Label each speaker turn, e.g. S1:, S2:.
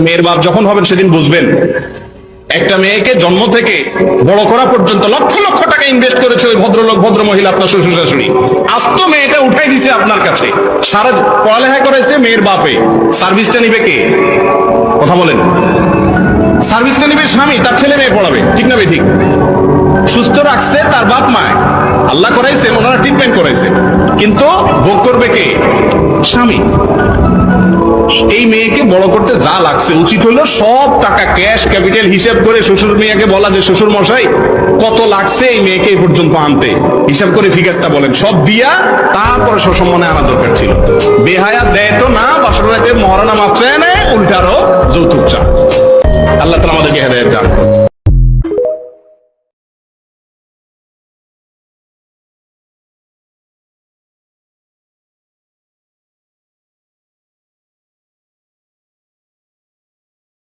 S1: মেয়ের বাপ যখন হবেন সেদিন বুঝবেন একটা মেয়েকে জন্ম থেকে বড় করা পর্যন্ত লক্ষ লক্ষ টাকা ইনভেস্ট করেছে ওই ভদ্রলোক ভদ্র মহিলা আপনার শ্বশুর শাশুড়ি। আস্ত মেয়েটা উঠাই দিছে আপনার কাছে, সারা পড়ালেখা করেছে মেয়ের বাপে, সার্ভিসটা নিবে কে? কথা বলেন। সার্ভিসটা নিবে স্বামী, তার ছেলে মেয়ে পড়াবে, ঠিক না? ঠিক। সুস্থ রাখছে তার বাপ মায়, আল্লাহ করাইছে, ওনারা ট্রিটমেন্ট করাইছে, কিন্তু ভোগ করবে কে? স্বামী। এই মেয়েকে বড় করতে যা লাগছে, উচিত হলো সব টাকা ক্যাশ ক্যাপিটাল হিসাব করে শ্বশুর মেয়েকে বলা যে শ্বশুর মশাই কত লাগছে এই মেয়েকে এই পর্যন্ত আনতে, হিসাব করে ফিগারটা বলেন, সব দিয়া তারপরে সসম্মানে আনা দরকার ছিল। বেহায়া দেয় তো না, বাসর রাতে মহারানা মাপছে নেয়, উল্টারও যৌতুক চা। আল্লাহ তাআলা আমাদেরকে হেদায়েত দান করুন।